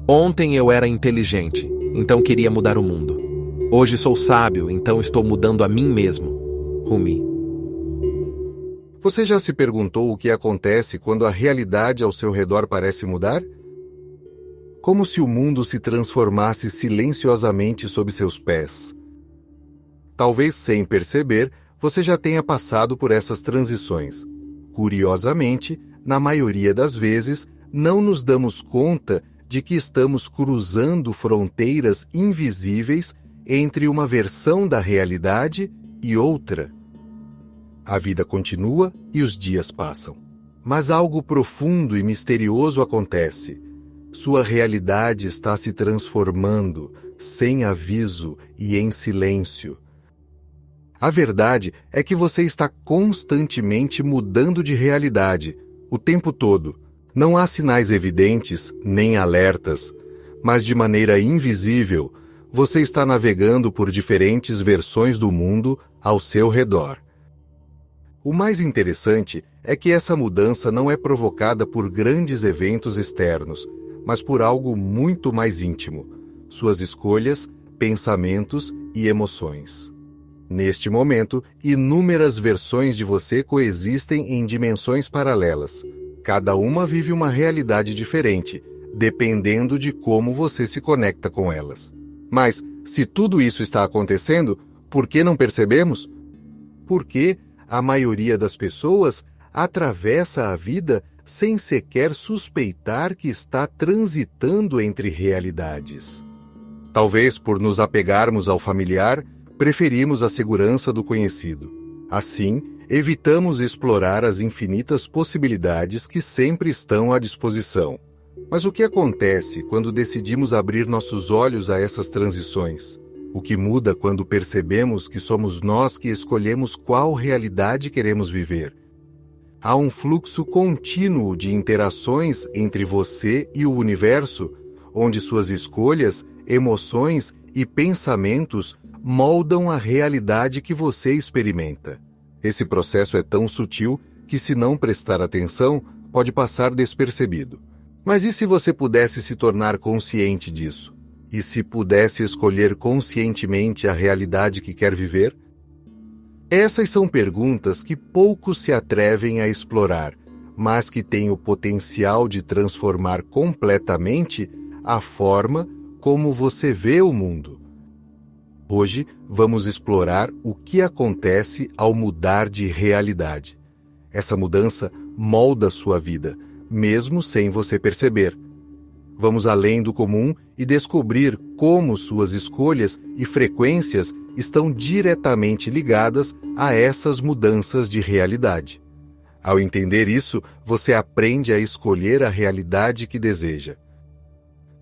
Ontem eu era inteligente, então queria mudar o mundo. Hoje sou sábio, então estou mudando a mim mesmo. Rumi. Você já se perguntou o que acontece quando a realidade ao seu redor parece mudar? Como se o mundo se transformasse silenciosamente sob seus pés. Talvez sem perceber, você já tenha passado por essas transições. Curiosamente, na maioria das vezes, não nos damos conta de que estamos cruzando fronteiras invisíveis entre uma versão da realidade e outra. A vida continua e os dias passam. Mas algo profundo e misterioso acontece. Sua realidade está se transformando, sem aviso e em silêncio. A verdade é que você está constantemente mudando de realidade, o tempo todo. Não há sinais evidentes, nem alertas, mas de maneira invisível, você está navegando por diferentes versões do mundo ao seu redor. O mais interessante é que essa mudança não é provocada por grandes eventos externos, mas por algo muito mais íntimo: suas escolhas, pensamentos e emoções. Neste momento, inúmeras versões de você coexistem em dimensões paralelas. Cada uma vive uma realidade diferente, dependendo de como você se conecta com elas. Mas, se tudo isso está acontecendo, por que não percebemos? Porque a maioria das pessoas atravessa a vida sem sequer suspeitar que está transitando entre realidades. Talvez por nos apegarmos ao familiar, preferimos a segurança do conhecido. Assim, evitamos explorar as infinitas possibilidades que sempre estão à disposição. Mas o que acontece quando decidimos abrir nossos olhos a essas transições? O que muda quando percebemos que somos nós que escolhemos qual realidade queremos viver? Há um fluxo contínuo de interações entre você e o universo, onde suas escolhas, emoções e pensamentos moldam a realidade que você experimenta. Esse processo é tão sutil que, se não prestar atenção, pode passar despercebido. Mas e se você pudesse se tornar consciente disso? E se pudesse escolher conscientemente a realidade que quer viver? Essas são perguntas que poucos se atrevem a explorar, mas que têm o potencial de transformar completamente a forma como você vê o mundo. Hoje, vamos explorar o que acontece ao mudar de realidade. Essa mudança molda sua vida, mesmo sem você perceber. Vamos além do comum e descobrir como suas escolhas e frequências estão diretamente ligadas a essas mudanças de realidade. Ao entender isso, você aprende a escolher a realidade que deseja.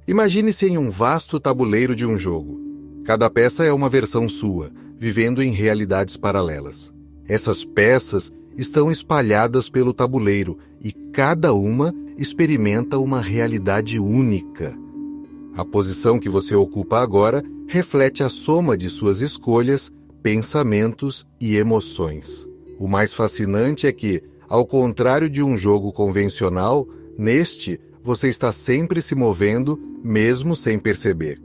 Imagine-se em um vasto tabuleiro de um jogo. Cada peça é uma versão sua, vivendo em realidades paralelas. Essas peças estão espalhadas pelo tabuleiro e cada uma experimenta uma realidade única. A posição que você ocupa agora reflete a soma de suas escolhas, pensamentos e emoções. O mais fascinante é que, ao contrário de um jogo convencional, neste você está sempre se movendo, mesmo sem perceber.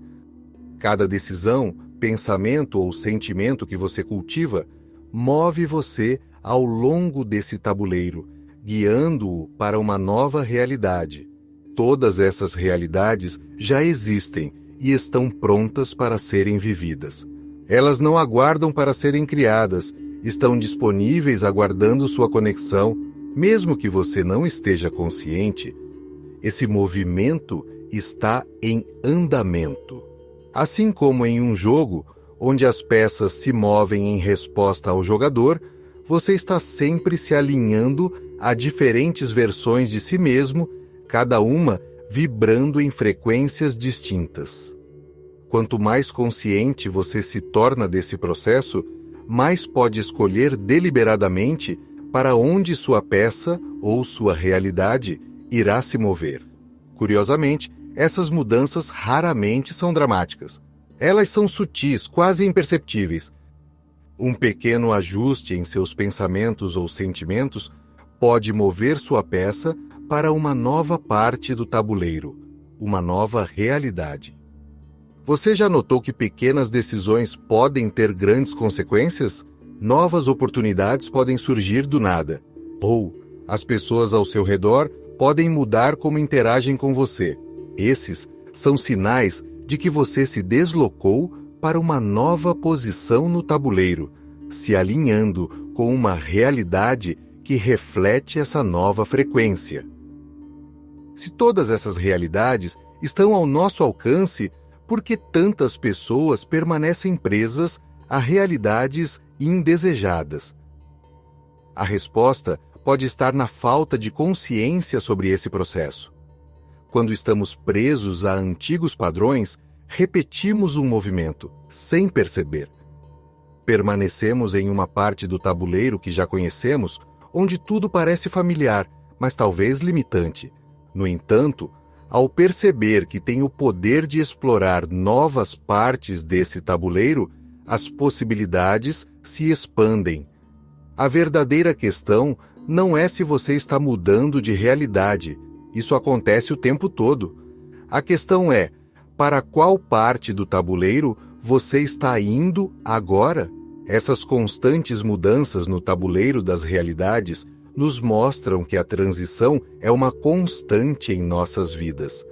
Cada decisão, pensamento ou sentimento que você cultiva move você ao longo desse tabuleiro, guiando-o para uma nova realidade. Todas essas realidades já existem e estão prontas para serem vividas. Elas não aguardam para serem criadas, estão disponíveis aguardando sua conexão. Mesmo que você não esteja consciente, esse movimento está em andamento. Assim como em um jogo, onde as peças se movem em resposta ao jogador, você está sempre se alinhando a diferentes versões de si mesmo, cada uma vibrando em frequências distintas. Quanto mais consciente você se torna desse processo, mais pode escolher deliberadamente para onde sua peça ou sua realidade irá se mover. Curiosamente, essas mudanças raramente são dramáticas. Elas são sutis, quase imperceptíveis. Um pequeno ajuste em seus pensamentos ou sentimentos pode mover sua peça para uma nova parte do tabuleiro. uma nova realidade. Você já notou que pequenas decisões podem ter grandes consequências? Novas oportunidades podem surgir do nada. Ou as pessoas ao seu redor podem mudar como interagem com você. Esses são sinais de que você se deslocou para uma nova posição no tabuleiro, se alinhando com uma realidade que reflete essa nova frequência. Se todas essas realidades estão ao nosso alcance, por que tantas pessoas permanecem presas a realidades indesejadas? A resposta pode estar na falta de consciência sobre esse processo. Quando estamos presos a antigos padrões, repetimos um movimento, sem perceber. Permanecemos em uma parte do tabuleiro que já conhecemos, onde tudo parece familiar, mas talvez limitante. No entanto, ao perceber que tem o poder de explorar novas partes desse tabuleiro, as possibilidades se expandem. A verdadeira questão não é se você está mudando de realidade. Isso acontece o tempo todo. A questão é, para qual parte do tabuleiro você está indo agora? Essas constantes mudanças no tabuleiro das realidades nos mostram que a transição é uma constante em nossas vidas.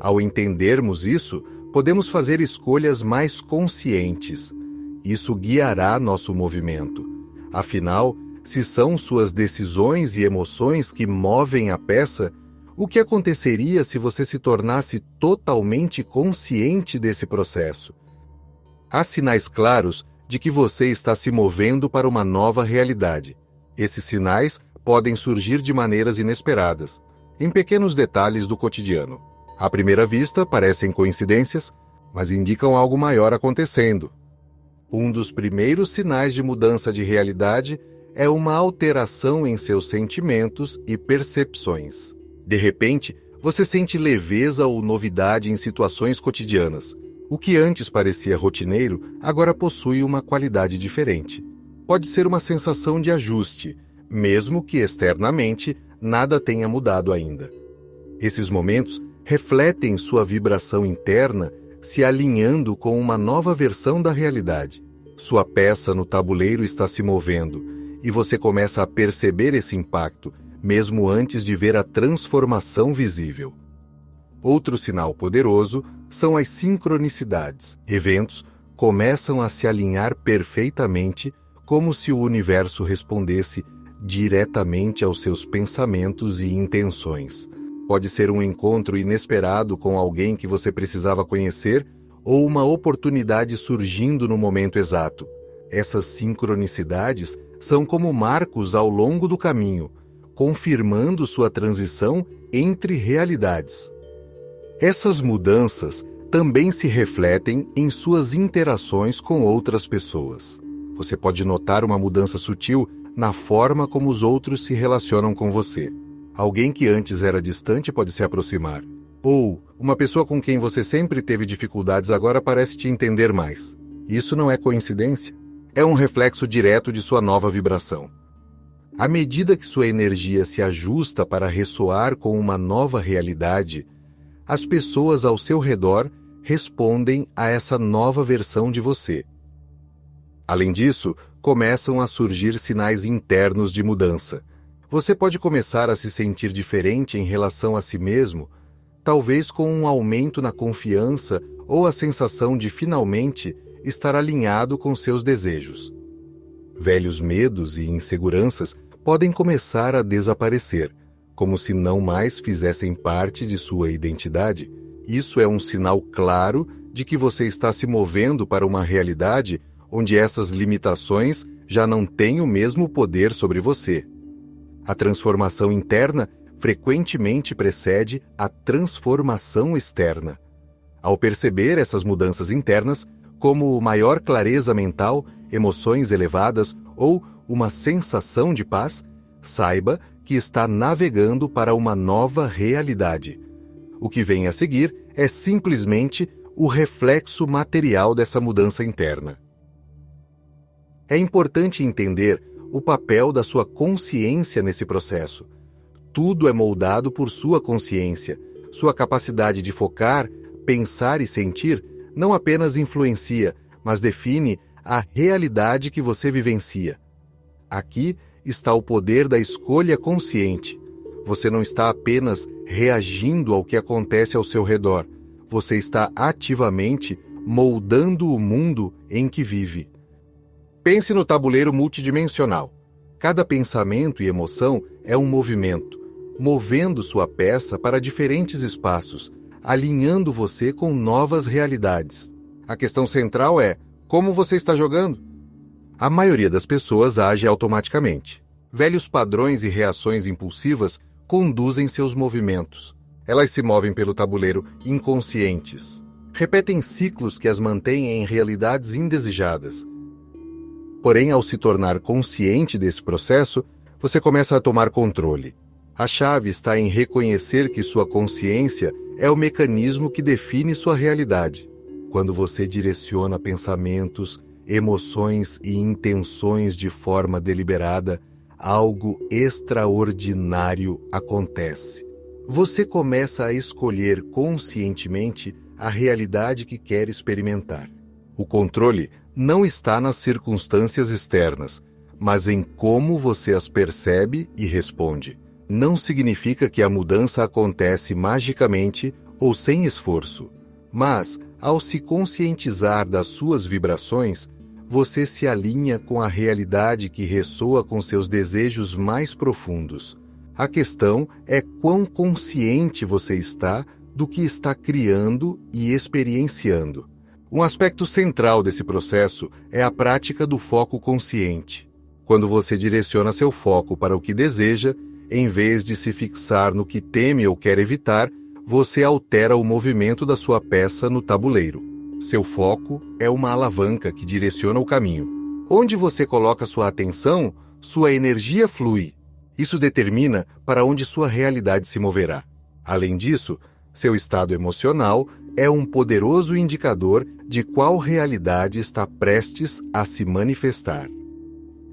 Ao entendermos isso, podemos fazer escolhas mais conscientes. Isso guiará nosso movimento. Afinal, se são suas decisões e emoções que movem a peça, o que aconteceria se você se tornasse totalmente consciente desse processo? Há sinais claros de que você está se movendo para uma nova realidade. Esses sinais podem surgir de maneiras inesperadas, em pequenos detalhes do cotidiano. À primeira vista, parecem coincidências, mas indicam algo maior acontecendo. Um dos primeiros sinais de mudança de realidade é uma alteração em seus sentimentos e percepções. De repente, você sente leveza ou novidade em situações cotidianas. O que antes parecia rotineiro, agora possui uma qualidade diferente. Pode ser uma sensação de ajuste, mesmo que externamente nada tenha mudado ainda. Esses momentos refletem sua vibração interna se alinhando com uma nova versão da realidade. Sua peça no tabuleiro está se movendo e você começa a perceber esse impacto, mesmo antes de ver a transformação visível. Outro sinal poderoso são as sincronicidades. Eventos começam a se alinhar perfeitamente, como se o universo respondesse diretamente aos seus pensamentos e intenções. Pode ser um encontro inesperado com alguém que você precisava conhecer ou uma oportunidade surgindo no momento exato. Essas sincronicidades são como marcos ao longo do caminho, confirmando sua transição entre realidades. Essas mudanças também se refletem em suas interações com outras pessoas. Você pode notar uma mudança sutil na forma como os outros se relacionam com você. Alguém que antes era distante pode se aproximar. Ou uma pessoa com quem você sempre teve dificuldades agora parece te entender mais. Isso não é coincidência. É um reflexo direto de sua nova vibração. À medida que sua energia se ajusta para ressoar com uma nova realidade, as pessoas ao seu redor respondem a essa nova versão de você. Além disso, começam a surgir sinais internos de mudança. Você pode começar a se sentir diferente em relação a si mesmo, talvez com um aumento na confiança ou a sensação de finalmente estar alinhado com seus desejos. Velhos medos e inseguranças podem começar a desaparecer, como se não mais fizessem parte de sua identidade. Isso é um sinal claro de que você está se movendo para uma realidade onde essas limitações já não têm o mesmo poder sobre você. A transformação interna frequentemente precede a transformação externa. Ao perceber essas mudanças internas, como maior clareza mental, emoções elevadas ou uma sensação de paz, saiba que está navegando para uma nova realidade. O que vem a seguir é simplesmente o reflexo material dessa mudança interna. É importante entender o papel da sua consciência nesse processo. Tudo é moldado por sua consciência. Sua capacidade de focar, pensar e sentir não apenas influencia, mas define a realidade que você vivencia. Aqui está o poder da escolha consciente. Você não está apenas reagindo ao que acontece ao seu redor. Você está ativamente moldando o mundo em que vive. Pense no tabuleiro multidimensional. Cada pensamento e emoção é um movimento, movendo sua peça para diferentes espaços, alinhando você com novas realidades. A questão central é: como você está jogando? A maioria das pessoas age automaticamente. Velhos padrões e reações impulsivas conduzem seus movimentos. Elas se movem pelo tabuleiro inconscientes. Repetem ciclos que as mantêm em realidades indesejadas. Porém, ao se tornar consciente desse processo, você começa a tomar controle. A chave está em reconhecer que sua consciência é o mecanismo que define sua realidade. Quando você direciona pensamentos, emoções e intenções de forma deliberada, algo extraordinário acontece. Você começa a escolher conscientemente a realidade que quer experimentar. O controle não está nas circunstâncias externas, mas em como você as percebe e responde. Não significa que a mudança acontece magicamente ou sem esforço, mas, ao se conscientizar das suas vibrações, você se alinha com a realidade que ressoa com seus desejos mais profundos. A questão é quão consciente você está do que está criando e experienciando. Um aspecto central desse processo é a prática do foco consciente. Quando você direciona seu foco para o que deseja, em vez de se fixar no que teme ou quer evitar, você altera o movimento da sua peça no tabuleiro. Seu foco é uma alavanca que direciona o caminho. Onde você coloca sua atenção, sua energia flui. Isso determina para onde sua realidade se moverá. Além disso, seu estado emocional é um poderoso indicador de qual realidade está prestes a se manifestar.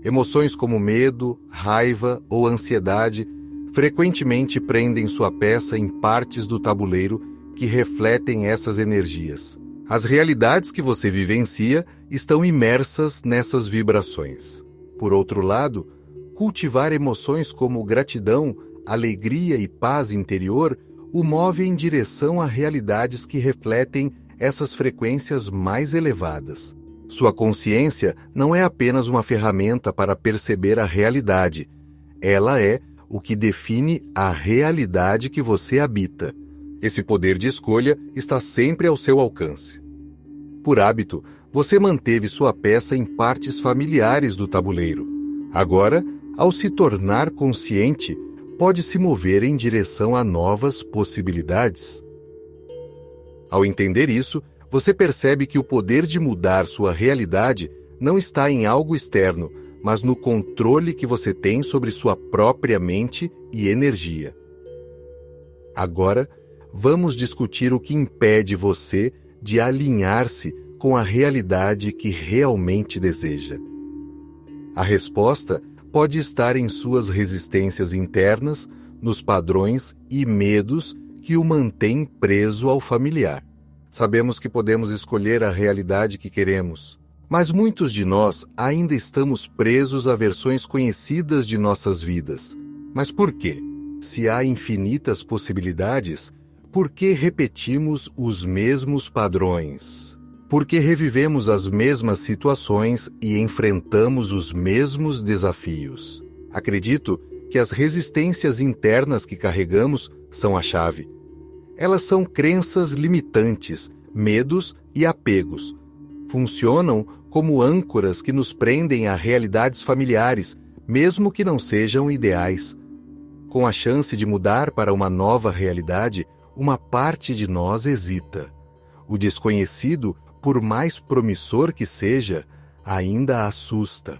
Emoções como medo, raiva ou ansiedade frequentemente prendem sua peça em partes do tabuleiro que refletem essas energias. As realidades que você vivencia estão imersas nessas vibrações. Por outro lado, cultivar emoções como gratidão, alegria e paz interior o move em direção a realidades que refletem essas frequências mais elevadas. Sua consciência não é apenas uma ferramenta para perceber a realidade. Ela é o que define a realidade que você habita. Esse poder de escolha está sempre ao seu alcance. Por hábito, você manteve sua peça em partes familiares do tabuleiro. Agora, ao se tornar consciente, pode se mover em direção a novas possibilidades. Ao entender isso, você percebe que o poder de mudar sua realidade não está em algo externo, mas no controle que você tem sobre sua própria mente e energia. Agora, vamos discutir o que impede você de alinhar-se com a realidade que realmente deseja. A resposta pode estar em suas resistências internas, nos padrões e medos que o mantêm preso ao familiar. Sabemos que podemos escolher a realidade que queremos, mas muitos de nós ainda estamos presos a versões conhecidas de nossas vidas. Mas por quê? Se há infinitas possibilidades, por que repetimos os mesmos padrões? Por que revivemos as mesmas situações e enfrentamos os mesmos desafios? Acredito que as resistências internas que carregamos são a chave. Elas são crenças limitantes, medos e apegos. Funcionam como âncoras que nos prendem a realidades familiares, mesmo que não sejam ideais. Com a chance de mudar para uma nova realidade, uma parte de nós hesita. O desconhecido, por mais promissor que seja, ainda assusta.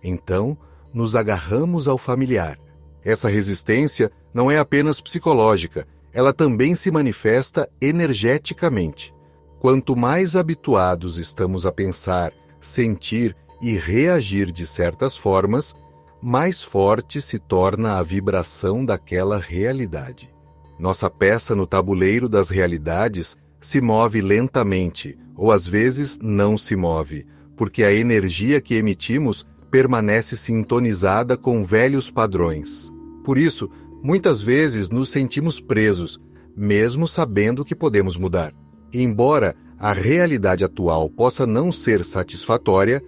Então, nos agarramos ao familiar. Essa resistência não é apenas psicológica, ela também se manifesta energeticamente. Quanto mais habituados estamos a pensar, sentir e reagir de certas formas, mais forte se torna a vibração daquela realidade. Nossa peça no tabuleiro das realidades se move lentamente, ou às vezes não se move, porque a energia que emitimos permanece sintonizada com velhos padrões. Por isso, muitas vezes nos sentimos presos, mesmo sabendo que podemos mudar. Embora a realidade atual possa não ser satisfatória,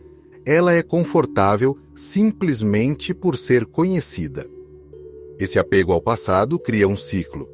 ela é confortável simplesmente por ser conhecida. Esse apego ao passado cria um ciclo.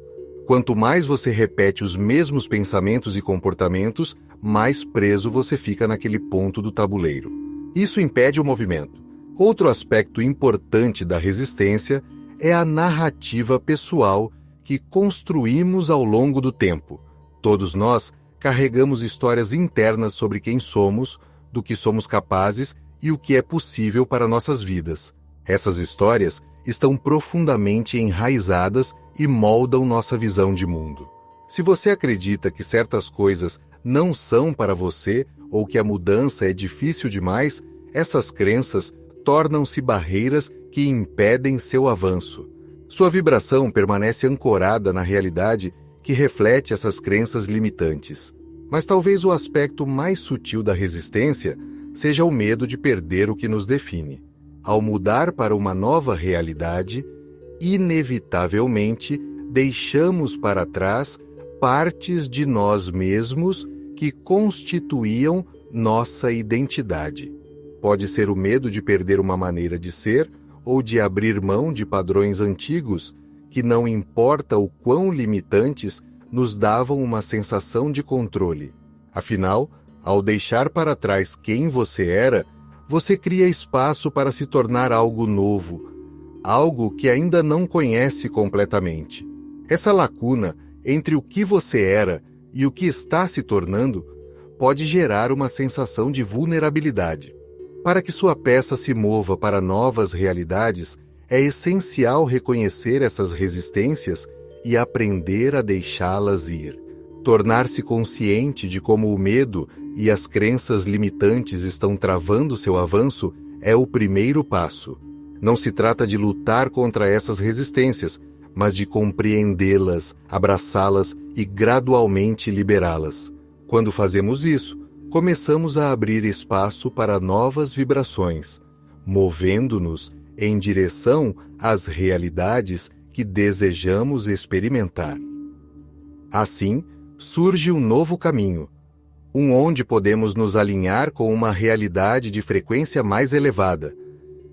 Quanto mais você repete os mesmos pensamentos e comportamentos, mais preso você fica naquele ponto do tabuleiro. Isso impede o movimento. Outro aspecto importante da resistência é a narrativa pessoal que construímos ao longo do tempo. Todos nós carregamos histórias internas sobre quem somos, do que somos capazes e o que é possível para nossas vidas. Essas histórias estão profundamente enraizadas e moldam nossa visão de mundo. Se você acredita que certas coisas não são para você ou que a mudança é difícil demais, essas crenças tornam-se barreiras que impedem seu avanço. Sua vibração permanece ancorada na realidade que reflete essas crenças limitantes. Mas talvez o aspecto mais sutil da resistência seja o medo de perder o que nos define. Ao mudar para uma nova realidade, inevitavelmente deixamos para trás partes de nós mesmos que constituíam nossa identidade. Pode ser o medo de perder uma maneira de ser ou de abrir mão de padrões antigos que, não importa o quão limitantes, nos davam uma sensação de controle. Afinal, ao deixar para trás quem você era, você cria espaço para se tornar algo novo, algo que ainda não conhece completamente. Essa lacuna entre o que você era e o que está se tornando pode gerar uma sensação de vulnerabilidade. Para que sua peça se mova para novas realidades, é essencial reconhecer essas resistências e aprender a deixá-las ir. Tornar-se consciente de como o medo e as crenças limitantes estão travando seu avanço é o primeiro passo. Não se trata de lutar contra essas resistências, mas de compreendê-las, abraçá-las e gradualmente liberá-las. Quando fazemos isso, começamos a abrir espaço para novas vibrações, movendo-nos em direção às realidades que desejamos experimentar. Assim, surge um novo caminho, onde podemos nos alinhar com uma realidade de frequência mais elevada.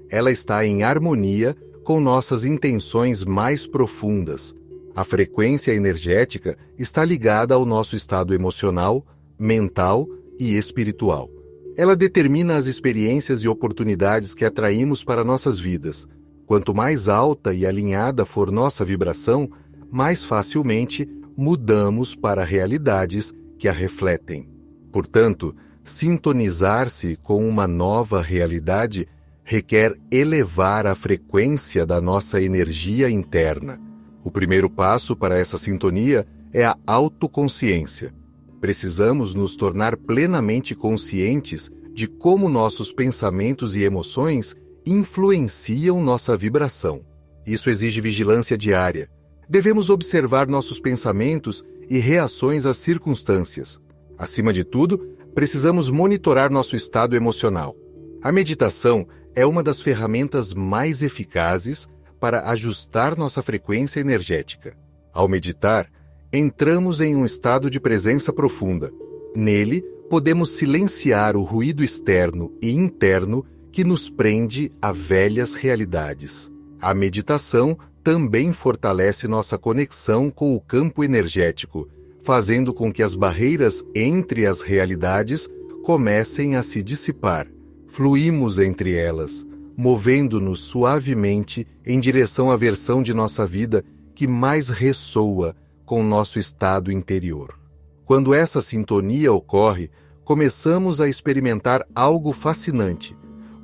Ela está em harmonia com nossas intenções mais profundas. A frequência energética está ligada ao nosso estado emocional, mental e espiritual. Ela determina as experiências e oportunidades que atraímos para nossas vidas. Quanto mais alta e alinhada for nossa vibração, mais facilmente mudamos para realidades que a refletem. Portanto, sintonizar-se com uma nova realidade requer elevar a frequência da nossa energia interna. O primeiro passo para essa sintonia é a autoconsciência. Precisamos nos tornar plenamente conscientes de como nossos pensamentos e emoções influenciam nossa vibração. Isso exige vigilância diária. Devemos observar nossos pensamentos e reações às circunstâncias. Acima de tudo, precisamos monitorar nosso estado emocional. A meditação é uma das ferramentas mais eficazes para ajustar nossa frequência energética. Ao meditar, entramos em um estado de presença profunda. Nele, podemos silenciar o ruído externo e interno que nos prende a velhas realidades. A meditação também fortalece nossa conexão com o campo energético, fazendo com que as barreiras entre as realidades comecem a se dissipar. Fluímos entre elas, movendo-nos suavemente em direção à versão de nossa vida que mais ressoa com nosso estado interior. Quando essa sintonia ocorre, começamos a experimentar algo fascinante,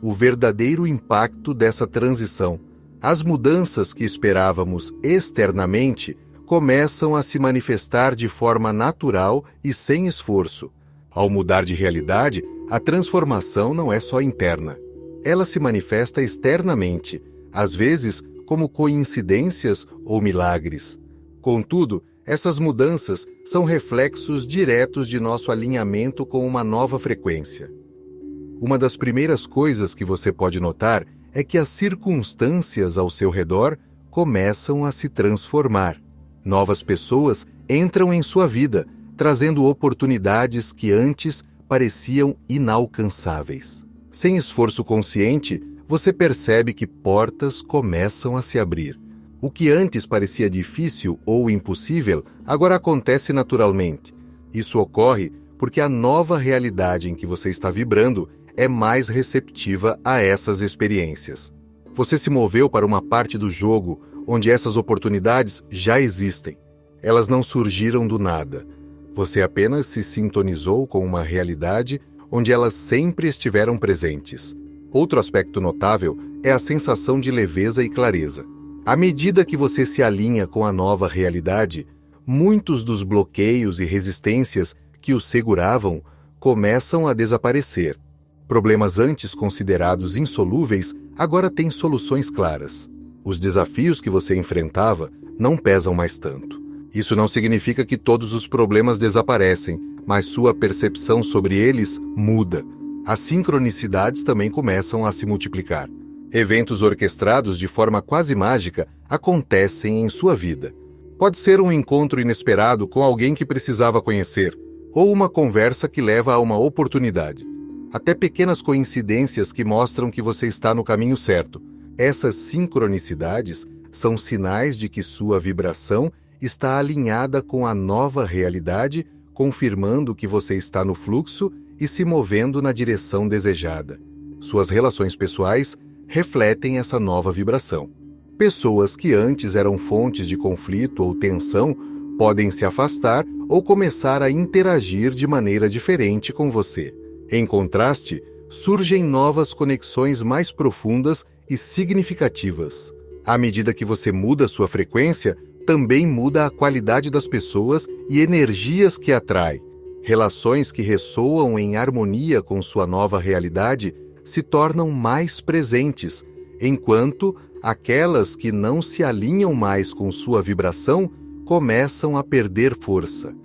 o verdadeiro impacto dessa transição. As mudanças que esperávamos externamente começam a se manifestar de forma natural e sem esforço. Ao mudar de realidade, a transformação não é só interna. Ela se manifesta externamente, às vezes como coincidências ou milagres. Contudo, essas mudanças são reflexos diretos de nosso alinhamento com uma nova frequência. Uma das primeiras coisas que você pode notar é que as circunstâncias ao seu redor começam a se transformar. Novas pessoas entram em sua vida, trazendo oportunidades que antes pareciam inalcançáveis. Sem esforço consciente, você percebe que portas começam a se abrir. O que antes parecia difícil ou impossível, agora acontece naturalmente. Isso ocorre porque a nova realidade em que você está vibrando é mais receptiva a essas experiências. Você se moveu para uma parte do jogo onde essas oportunidades já existem. Elas não surgiram do nada. Você apenas se sintonizou com uma realidade onde elas sempre estiveram presentes. Outro aspecto notável é a sensação de leveza e clareza. À medida que você se alinha com a nova realidade, muitos dos bloqueios e resistências que o seguravam começam a desaparecer. Problemas antes considerados insolúveis agora têm soluções claras. Os desafios que você enfrentava não pesam mais tanto. Isso não significa que todos os problemas desaparecem, mas sua percepção sobre eles muda. As sincronicidades também começam a se multiplicar. Eventos orquestrados de forma quase mágica acontecem em sua vida. Pode ser um encontro inesperado com alguém que precisava conhecer, ou uma conversa que leva a uma oportunidade. Até pequenas coincidências que mostram que você está no caminho certo. Essas sincronicidades são sinais de que sua vibração está alinhada com a nova realidade, confirmando que você está no fluxo e se movendo na direção desejada. Suas relações pessoais refletem essa nova vibração. Pessoas que antes eram fontes de conflito ou tensão podem se afastar ou começar a interagir de maneira diferente com você. Em contraste, surgem novas conexões mais profundas e significativas. À medida que você muda sua frequência, também muda a qualidade das pessoas e energias que atrai. Relações que ressoam em harmonia com sua nova realidade se tornam mais presentes, enquanto aquelas que não se alinham mais com sua vibração começam a perder força.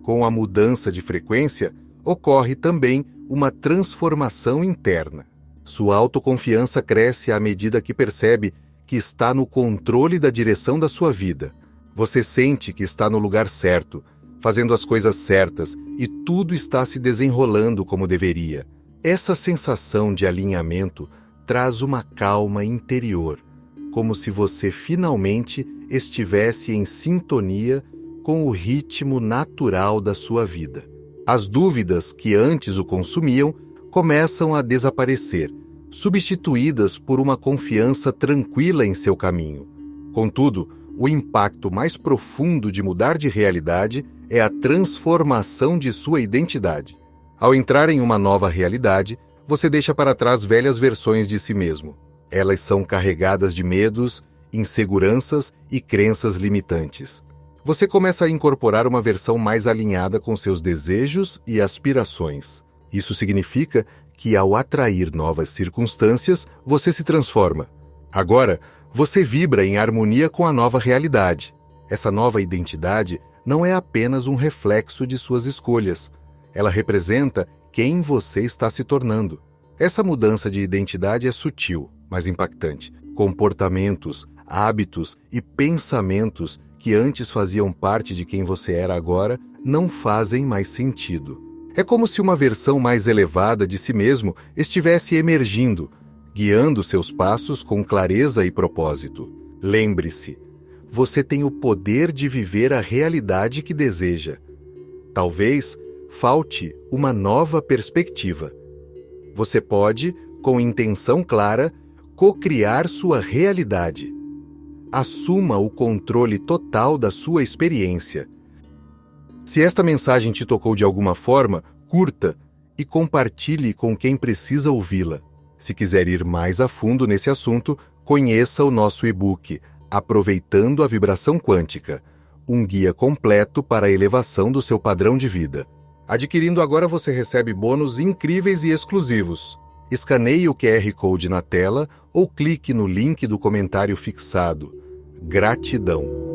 Com a mudança de frequência, ocorre também uma transformação interna. Sua autoconfiança cresce à medida que percebe que está no controle da direção da sua vida. Você sente que está no lugar certo, fazendo as coisas certas e tudo está se desenrolando como deveria. Essa sensação de alinhamento traz uma calma interior, como se você finalmente estivesse em sintonia com o ritmo natural da sua vida. As dúvidas que antes o consumiam começam a desaparecer, substituídas por uma confiança tranquila em seu caminho. Contudo, o impacto mais profundo de mudar de realidade é a transformação de sua identidade. Ao entrar em uma nova realidade, você deixa para trás velhas versões de si mesmo. Elas são carregadas de medos, inseguranças e crenças limitantes. Você começa a incorporar uma versão mais alinhada com seus desejos e aspirações. Isso significa que, ao atrair novas circunstâncias, você se transforma. Agora, você vibra em harmonia com a nova realidade. Essa nova identidade não é apenas um reflexo de suas escolhas. Ela representa quem você está se tornando. Essa mudança de identidade é sutil, mas impactante. Comportamentos, hábitos e pensamentos que antes faziam parte de quem você era agora não fazem mais sentido. É como se uma versão mais elevada de si mesmo estivesse emergindo, guiando seus passos com clareza e propósito. Lembre-se, você tem o poder de viver a realidade que deseja. Talvez falte uma nova perspectiva. Você pode, com intenção clara, co-criar sua realidade. Assuma o controle total da sua experiência. Se esta mensagem te tocou de alguma forma, curta e compartilhe com quem precisa ouvi-la. Se quiser ir mais a fundo nesse assunto, conheça o nosso e-book Aproveitando a Vibração Quântica, um guia completo para a elevação do seu padrão de vida. Adquirindo agora você recebe bônus incríveis e exclusivos. Escaneie o QR Code na tela ou clique no link do comentário fixado. Gratidão!